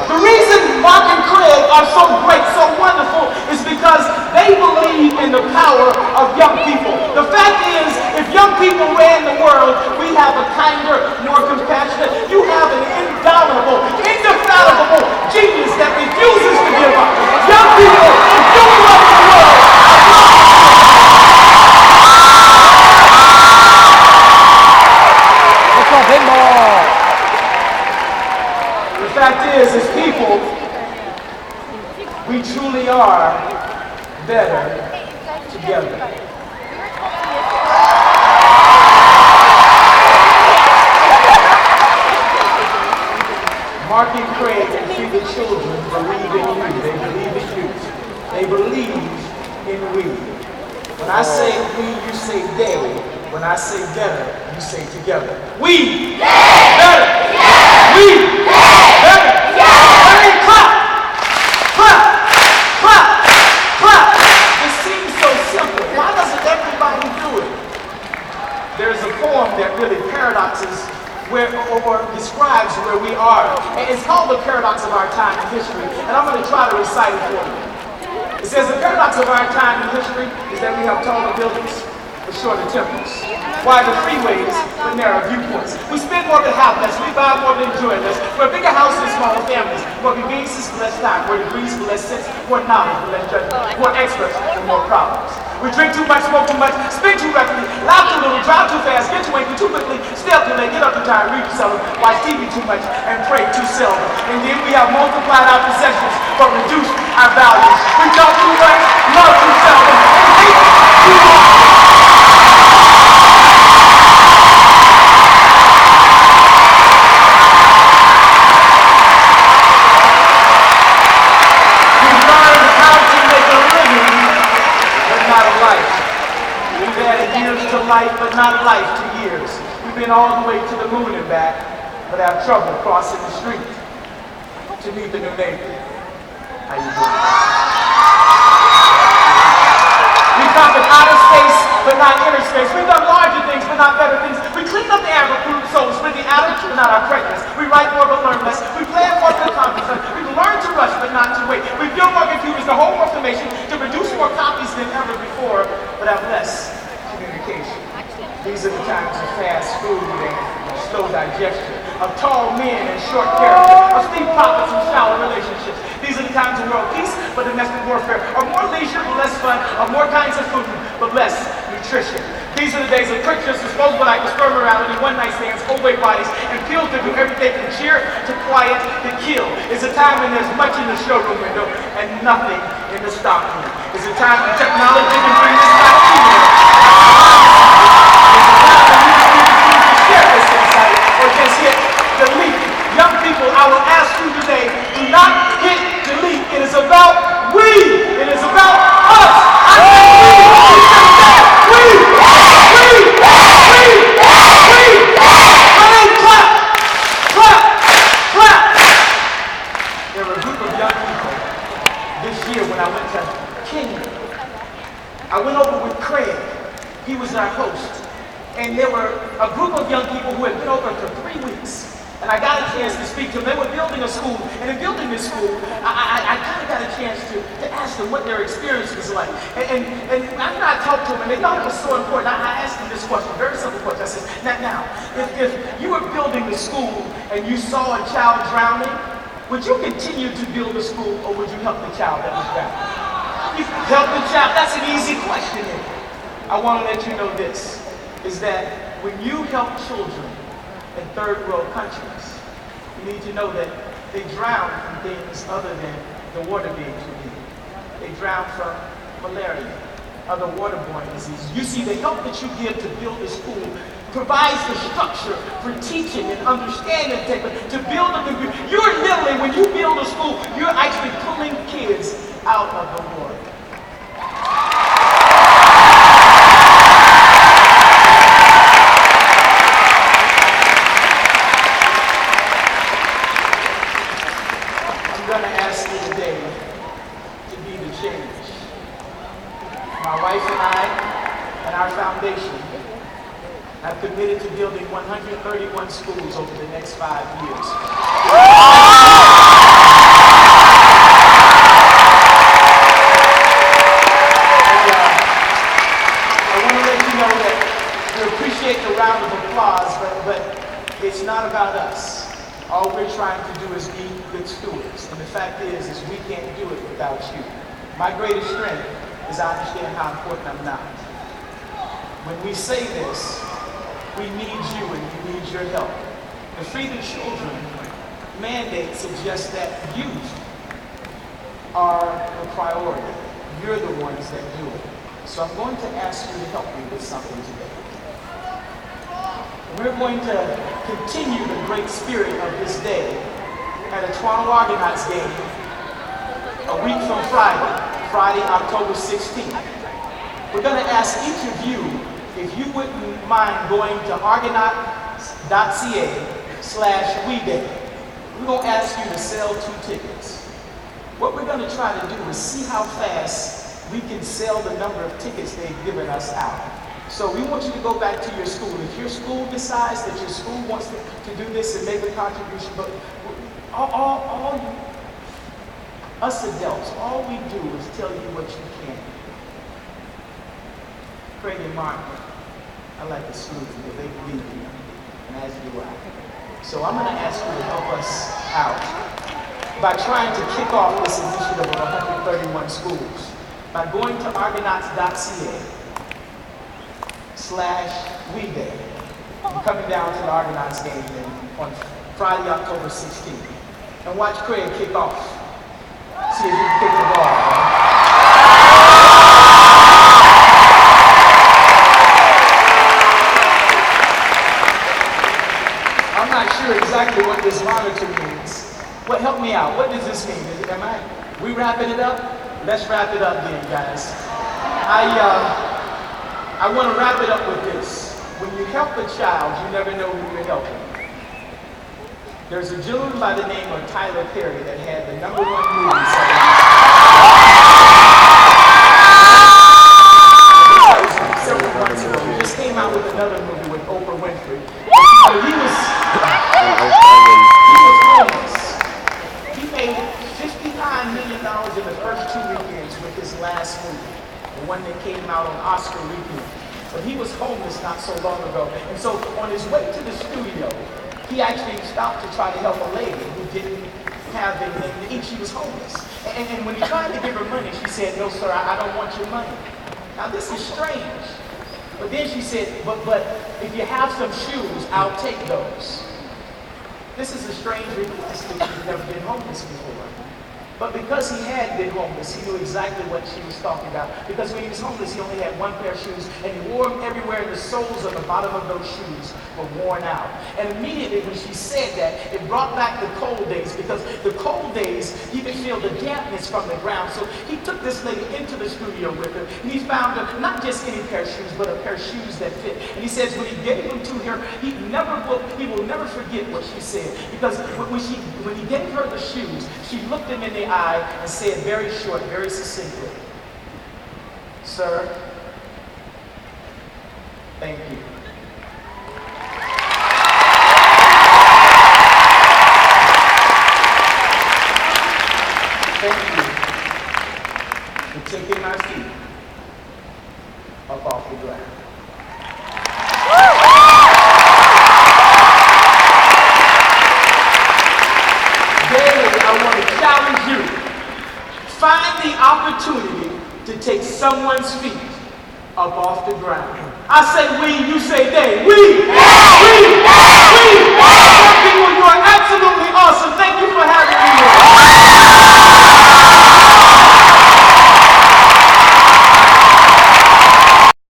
The reason Mark and Craig are so great, so wonderful, is because they believe in the power of young people. The fact is, if young people ran the world, we have a kinder, more compassionate, you have an indomitable, indefatigable genius that refuses to give up. Young people, if you love the world, let's go pinball! The fact is, as people, we truly are better together. Mark and Craig and the children believe in you. They believe in you. They believe in we. When I say we, you say they. When I say better, you say together. We better. We better. Everybody clap. Clap. Clap. Clap. It seems so simple. Why doesn't everybody do it? There's a poem that really paradoxes or describes where we are. And it's called The Paradox of Our Time in History. And I'm going to try to recite it for you. It says, the paradox of our time in history is that we have taller buildings but shorter temples. Wider freeways but narrow viewpoints. We spend more than half less. We buy more than enjoy less. We're bigger houses, smaller families. More conveniences for less time. More degrees for less sense. More knowledge for less judgment. More experts for more problems. We drink too much, smoke too much, spend too recklessly, laugh too little, drive too fast, get too angry too quickly, stay up too late, get up too tired, read too seldom, watch TV too much, and pray too seldom. And then we have multiplied our possessions but reduced our values. We talk too much, love too seldom, and hate too much. Life, but not life to years. We've been all the way to the moon and back, but have trouble crossing the street to meet the new neighbor. How you doing? We've conquered outer space, but not inner space. We've done larger things, but not better things. We cleaned up the air but food souls, split the outer, but not our prejudice. We write more, but learn less. We plan more, but accomplish less. We've learned to rush, but not to wait. We build more computers, the whole information, to produce more copies than ever before, but have less communication. These are the times of fast food and slow digestion, of tall men and short character, of steep pockets and shallow relationships. These are the times of world peace, but domestic warfare, of more leisure but less fun, of more kinds of food but less nutrition. These are the days of pictures, disposable like sperm morality, one-night stands, overweight bodies, and pills that do everything from cheer to quiet to kill. It's a time when there's much in the showroom window and nothing in the stock room. It's a time when technology can bring this back to you. Or just hit delete. Young people, I will ask you today, do not hit delete. It is about we. It is about us. I said we. Clap, clap, clap. There were a group of young people this year when I went to Kenya. I went over with Craig. He was our host. And there were a group of young people who had been over for 3 weeks. And I got a chance to speak to them. They were building a school. And in building this school, I kind of got a chance to ask them what their experience was like. And after I talked to them, and they thought it was so important, I asked them this question, a very simple question. I said, now, if you were building the school and you saw a child drowning, would you continue to build the school or would you help the child that was drowning? You help the child? That's an easy question. I want to let you know this. Is that when you help children in third world countries, you need to know that they drown from things other than the water being too deep. They drown from malaria, other waterborne diseases. You see, the help that you give to build a school provides the structure for teaching and understanding to build a computer. You're literally, when you build a school, you're actually pulling kids out of the water. I've committed to building 131 schools over the next 5 years. All we're trying to do is be good stewards. And the fact is we can't do it without you. My greatest strength is I understand how important I'm not. When we say this, we need you and we need your help. The Free the Children mandate suggests that youth are the priority. You're the ones that do it. So I'm going to ask you to help me with something today. We're going to continue the great spirit of this day at a Toronto'09 game a week from Friday, October 16th. We're going to ask each of you if you wouldn't mind going to argonaut.ca/WeDay. We're going to ask you to sell 2 tickets. What we're going to try to do is see how fast we can sell the number of tickets they've given us out. So we want you to go back to your school. If your school decides that your school wants to do this and make a contribution, but all you, us adults, all we do is tell you what you can. Craig and Martin, I like the school because they believe in you, and as do I. So I'm going to ask you to help us out by trying to kick off this initiative of 131 schools by going to argonaut.ca/WeDay and coming down to the Argonauts game on Friday, October 16th. And watch Craig kick off. See if he can kick the ball. I'm not sure exactly what this monitor means. What, help me out. What does this mean? We wrapping it up? Let's wrap it up then, guys. I want to wrap it up with this. When you help a child, you never know who you're helping. There's a gentleman by the name of Tyler Perry that had the #1 movie several months ago. He just came out with another movie with Oprah Winfrey. He was homeless. He made $59 million in the first 2 weekends with his last movie, the one that came out on Oscar weekend. But he was homeless not so long ago. And so on his way to the studio, he actually stopped to try to help a lady who didn't have anything to eat. She was homeless. And when he tried to give her money, she said, "No, sir, I don't want your money." Now, this is strange. But then she said, but if you have some shoes, I'll take those. This is a strange request if you've never been homeless before. But because he had been homeless, he knew exactly what she was talking about. Because when he was homeless, he only had 1 pair of shoes, and he wore them everywhere, and the soles of the bottom of those shoes were worn out. And immediately when she said that, it brought back the cold days, because the cold days, he could feel the dampness from the ground. So he took this lady into the studio with him, and he found her not just any pair of shoes, but a pair of shoes that fit. And he says when he gave them to her, he will never forget what she said. Because when he gave her the shoes, she looked him in the eye and said very short, very succinctly, "Sir, thank you." Thank you for taking my feet up off the ground. Find the opportunity to take someone's feet up off the ground. I say we, you say they. We!